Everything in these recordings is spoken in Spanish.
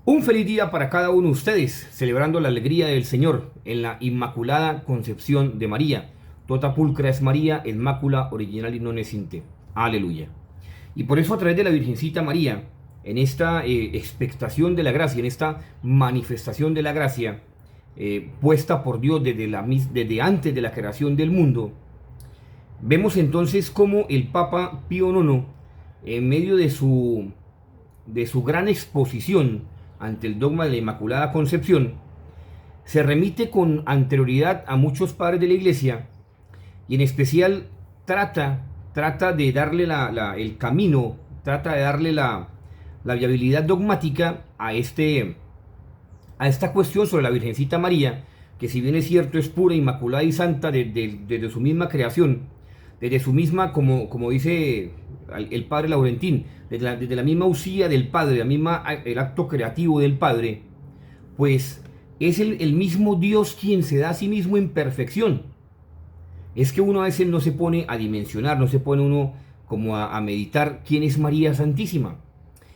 Un feliz día para cada uno de ustedes, celebrando la alegría del Señor en la Inmaculada Concepción de María. Tota pulcra es María, el mácula original y non esinte. Aleluya. Y por eso a través de la Virgencita María, en esta expectación de la gracia, en esta manifestación de la gracia, puesta por Dios desde antes de la creación del mundo, vemos entonces cómo el Papa Pío IX, en medio de su gran exposición ante el dogma de la Inmaculada Concepción, se remite con anterioridad a muchos padres de la Iglesia y en especial trata de darle el camino, trata de darle la viabilidad dogmática a esta cuestión sobre la Virgencita María, que si bien es cierto es pura, inmaculada y santa desde su misma creación, desde su misma, como dice el padre Laurentín, desde la misma usía del Padre, el acto creativo del Padre, pues es el mismo Dios quien se da a sí mismo en perfección. Es que uno a veces no se pone a dimensionar, no se pone uno como a meditar quién es María Santísima.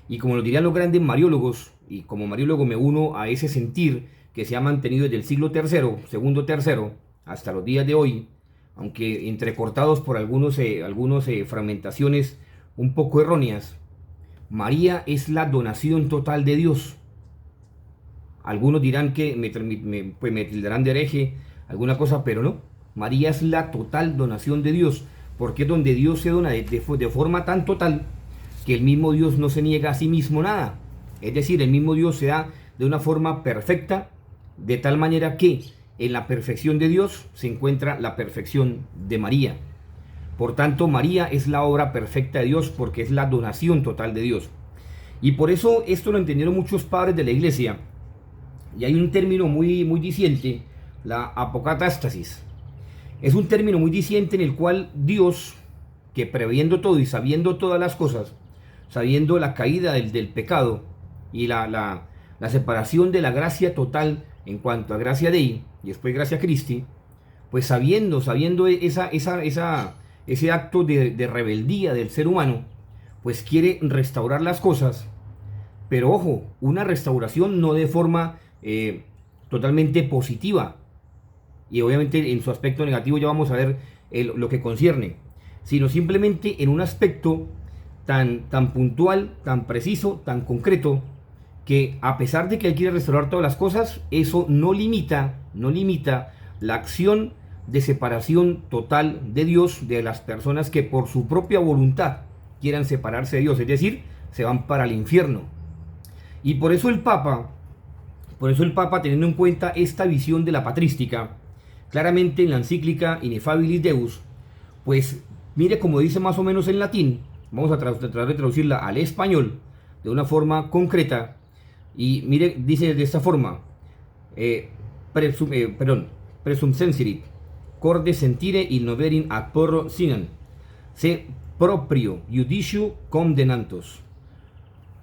Y como lo dirían los grandes mariólogos, y como mariólogo me uno a ese sentir que se ha mantenido desde el siglo III, segundo tercero, hasta los días de hoy, aunque entrecortados por algunas fragmentaciones un poco erróneas. María es la donación total de Dios. Algunos dirán que me tildarán de hereje, alguna cosa, pero no. María es la total donación de Dios, porque es donde Dios se dona de forma tan total que el mismo Dios no se niega a sí mismo nada. Es decir, el mismo Dios se da de una forma perfecta, de tal manera que en la perfección de Dios se encuentra la perfección de María. Por tanto, María es la obra perfecta de Dios porque es la donación total de Dios. Y por eso esto lo entendieron muchos padres de la Iglesia. Y hay un término muy diciente, la apocatástasis. Es un término muy diciente en el cual Dios, que previendo todo y sabiendo todas las cosas, sabiendo la caída del pecado y la separación de la gracia total en cuanto a gracia Dei y después gracia Christi, pues sabiendo ese acto de rebeldía del ser humano, pues quiere restaurar las cosas, pero ojo, una restauración no de forma totalmente positiva, y obviamente en su aspecto negativo ya vamos a ver lo que concierne, sino simplemente en un aspecto tan puntual, tan preciso, tan concreto, que a pesar de que él quiere restaurar todas las cosas, eso no limita la acción de separación total de Dios de las personas que por su propia voluntad quieran separarse de Dios, es decir, se van para el infierno. Y por eso el Papa, teniendo en cuenta esta visión de la patrística, claramente en la encíclica Ineffabilis Deus, pues mire como dice más o menos en latín, vamos a tratar de traducirla al español de una forma concreta, y mire, dice de esta forma, presum sensirit, corde sentire il noverin ad porro sinan, se proprio judicio condenantos.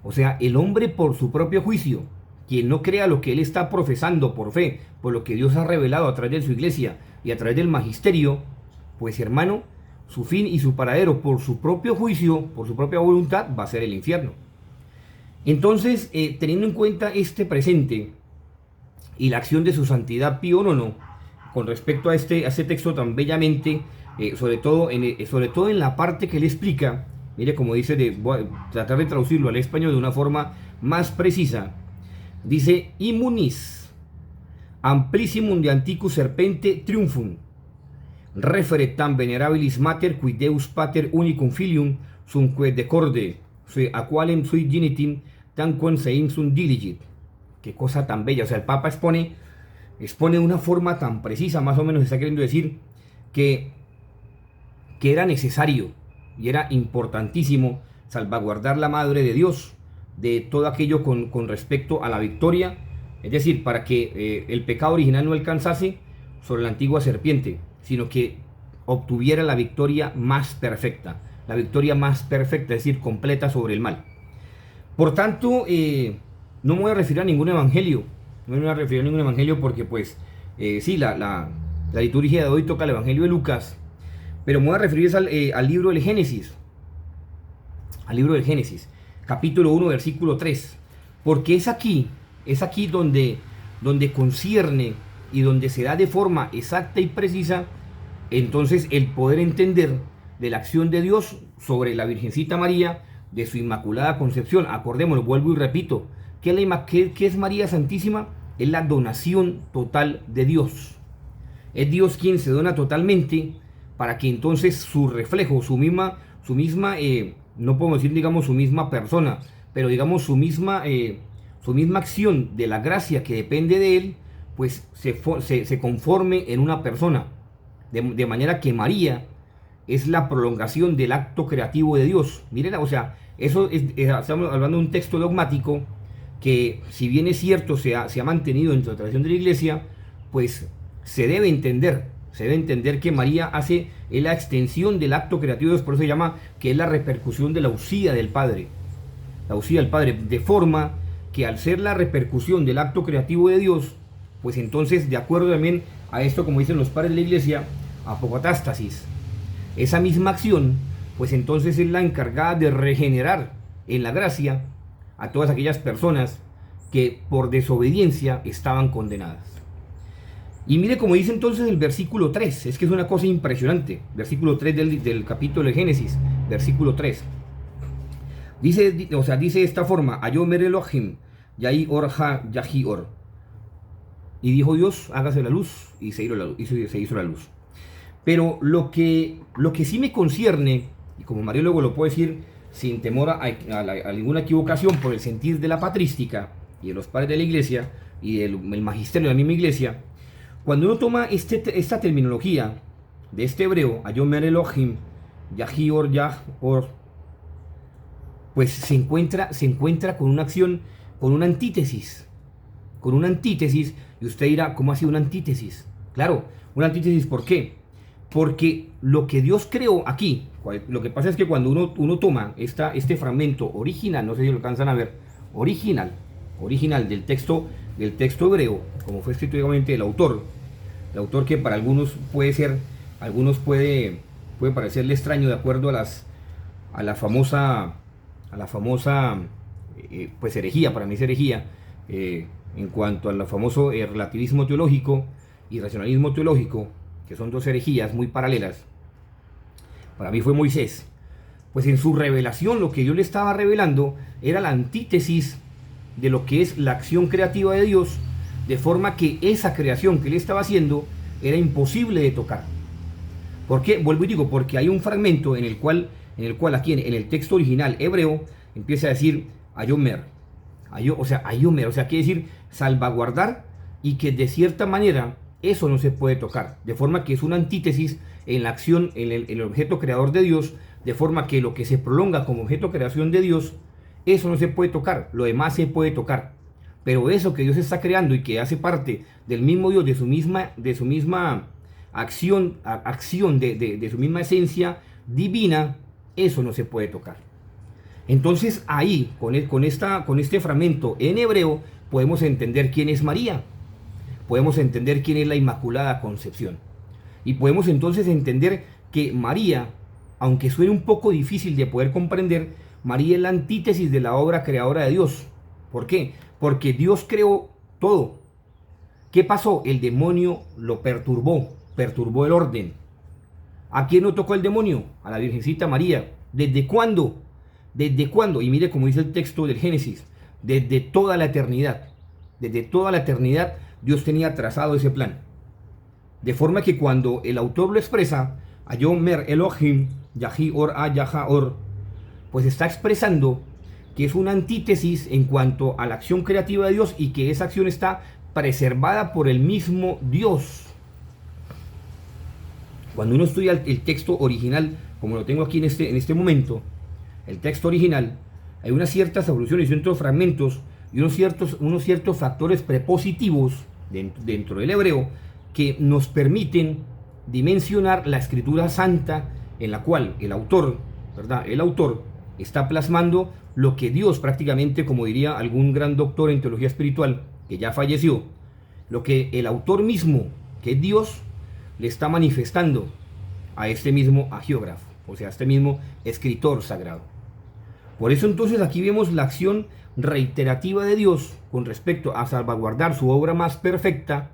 O sea, el hombre por su propio juicio, quien no crea lo que él está profesando por fe, por lo que Dios ha revelado a través de su iglesia y a través del magisterio, pues hermano, su fin y su paradero por su propio juicio, por su propia voluntad, va a ser el infierno. Entonces, teniendo en cuenta este presente y la acción de su santidad Pío IX, con respecto a este texto tan bellamente, sobre todo en la parte que él explica, mire como dice, voy a tratar de traducirlo al español de una forma más precisa, dice, immunis amplissimum de anticus serpente triumphum, referet tam venerabilis mater qui Deus pater unicum filium sumque decorde, sui aqualem sui genitim tanquam seim sum diligit. Qué cosa tan bella. O sea, el Papa expone de una forma tan precisa, más o menos está queriendo decir que era necesario y era importantísimo salvaguardar la Madre de Dios de todo aquello con respecto a la victoria, es decir, para que el pecado original no alcanzase sobre la antigua serpiente, sino que obtuviera la victoria más perfecta, es decir, completa sobre el mal. Por tanto, no me voy a referir a ningún evangelio, porque pues sí, la liturgia de hoy toca el evangelio de Lucas, pero me voy a referir al libro del Génesis, capítulo 1, versículo 3, porque es aquí donde concierne y donde se da de forma exacta y precisa, entonces el poder entender de la acción de Dios sobre la Virgencita María, de su Inmaculada Concepción. Acordémonos, vuelvo y repito, ¿qué es María Santísima? Es la donación total de Dios. Es Dios quien se dona totalmente para que entonces su reflejo, no podemos decir, digamos, su misma persona, pero digamos su misma acción de la gracia que depende de él, pues se conforme en una persona. De manera que María es la prolongación del acto creativo de Dios. Miren, o sea, estamos hablando de un texto dogmático que, si bien es cierto, se ha mantenido dentro de la tradición de la Iglesia, pues se debe entender que María es la extensión del acto creativo de Dios, por eso se llama que es la repercusión de la usía del Padre. La usía del Padre, de forma que al ser la repercusión del acto creativo de Dios, pues entonces, de acuerdo también a esto, como dicen los padres de la Iglesia, apocatástasis, esa misma acción, pues entonces es la encargada de regenerar en la gracia a todas aquellas personas que por desobediencia estaban condenadas. Y mire como dice entonces el versículo 3, es que es una cosa impresionante, versículo 3 del capítulo de Génesis, versículo 3. Dice de esta forma: Ayomer Elohim, Yahi Or Ha Yahi Or. Y dijo Dios, hágase la luz, y se hizo la luz. Pero lo que sí me concierne, y como María luego lo puede decir sin temor a ninguna equivocación por el sentir de la patrística y de los padres de la Iglesia y del magisterio de la misma Iglesia, cuando uno toma esta terminología de este hebreo, Ayomer Elohim, Yahi Or Yah Or, pues se encuentra con una acción, con una antítesis, y usted dirá, ¿cómo ha sido una antítesis? Claro, una antítesis, ¿por qué? Porque lo que Dios creó aquí, lo que pasa es que cuando uno toma este fragmento original, no sé si lo alcanzan a ver, original del texto hebreo, como fue escrito igualmente el autor que para algunos puede parecerle extraño de acuerdo a la famosa pues herejía, para mí es herejía, en cuanto al famoso relativismo teológico y racionalismo teológico, que son dos herejías muy paralelas. Para mí fue Moisés. Pues en su revelación, lo que Dios le estaba revelando era la antítesis de lo que es la acción creativa de Dios, de forma que esa creación que él estaba haciendo era imposible de tocar. ¿Por qué? Vuelvo y digo, porque hay un fragmento en el cual aquí en el texto original hebreo empieza a decir Ayomer, quiere decir salvaguardar, y que de cierta manera eso no se puede tocar, de forma que es una antítesis en la acción, en el objeto creador de Dios, de forma que lo que se prolonga como objeto creación de Dios, eso no se puede tocar, lo demás se puede tocar, pero eso que Dios está creando y que hace parte del mismo Dios, de su misma acción, de su misma esencia divina, eso no se puede tocar. Entonces ahí, con este fragmento en hebreo, podemos entender quién es María, podemos entender quién es la Inmaculada Concepción, y podemos entonces entender que María, aunque suene un poco difícil de poder comprender, María es la antítesis de la obra creadora de Dios. ¿Por qué? Porque Dios creó todo. ¿Qué pasó? El demonio lo perturbó el orden. ¿A quién no tocó el demonio? A la Virgencita María. ¿Desde cuándo? ¿Desde cuándo? Y mire como dice el texto del Génesis, desde toda la eternidad. Desde toda la eternidad Dios tenía trazado ese plan. De forma que cuando el autor lo expresa, Ayomer Elohim, Yahi Or A Yaha Or, pues está expresando que es una antítesis en cuanto a la acción creativa de Dios y que esa acción está preservada por el mismo Dios. Cuando uno estudia el texto original, como lo tengo aquí en este momento, el texto original, hay unas ciertas soluciones y ciertos fragmentos y unos ciertos factores prepositivos dentro del hebreo que nos permiten dimensionar la escritura santa, en la cual el autor está plasmando lo que Dios, prácticamente, como diría algún gran doctor en teología espiritual que ya falleció, lo que el autor mismo, que es Dios, le está manifestando a este mismo agiógrafo, o sea, a este mismo escritor sagrado. Por eso entonces aquí vemos la acción reiterativa de Dios con respecto a salvaguardar su obra más perfecta,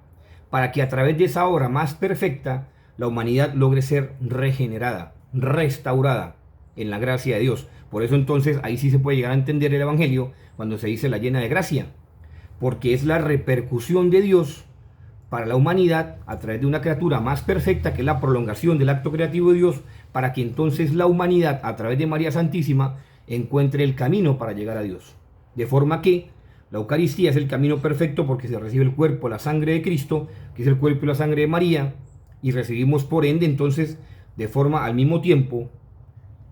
para que a través de esa obra más perfecta la humanidad logre ser regenerada, restaurada en la gracia de Dios. Por eso entonces ahí sí se puede llegar a entender el Evangelio cuando se dice la llena de gracia, porque es la repercusión de Dios para la humanidad a través de una criatura más perfecta, que es la prolongación del acto creativo de Dios, para que entonces la humanidad a través de María Santísima encuentre el camino para llegar a Dios. De forma que la Eucaristía es el camino perfecto, porque se recibe el cuerpo, la sangre de Cristo, que es el cuerpo y la sangre de María, y recibimos por ende entonces de forma al mismo tiempo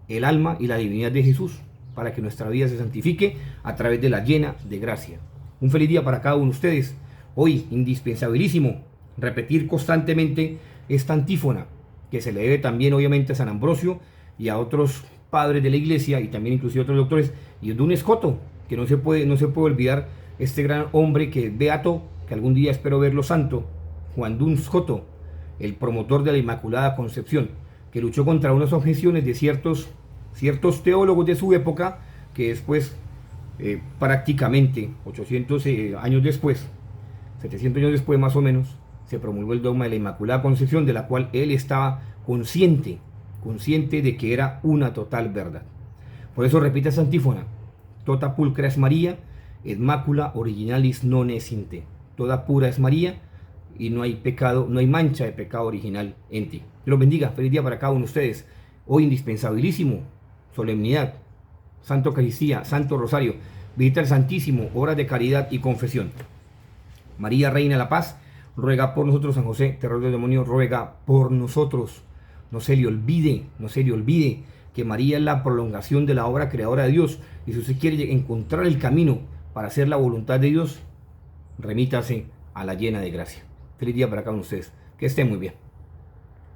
el alma y la divinidad de Jesús, para que nuestra vida se santifique a través de la llena de gracia. Un feliz día para cada uno de ustedes. Hoy, indispensabilísimo, repetir constantemente esta antífona, que se le debe también obviamente a San Ambrosio y a otros padres de la iglesia, y también inclusive a otros doctores, y es de un escoto, que no se puede olvidar este gran hombre que es beato, que algún día espero verlo santo, Juan Duns Scoto, el promotor de la Inmaculada Concepción, que luchó contra unas objeciones de ciertos teólogos de su época, que después, prácticamente 800 años después, 700 años después más o menos, se promulgó el dogma de la Inmaculada Concepción, de la cual él estaba consciente de que era una total verdad. Por eso repite esa antífona: Tota pulcra es María, et macula originalis non esinte. Toda pura es María, y no hay pecado, no hay mancha de pecado original en ti. Dios los bendiga. Feliz día para cada uno de ustedes. Hoy indispensabilísimo, solemnidad, Santo Eucaristía, Santo Rosario, visita al Santísimo, horas de caridad y confesión. María, Reina de la Paz, ruega por nosotros. San José, terror del demonio, ruega por nosotros. No se le olvide que María es la prolongación de la obra creadora de Dios, y si usted quiere encontrar el camino para hacer la voluntad de Dios, remítase a la llena de gracia. Feliz día para cada uno de ustedes. Que estén muy bien.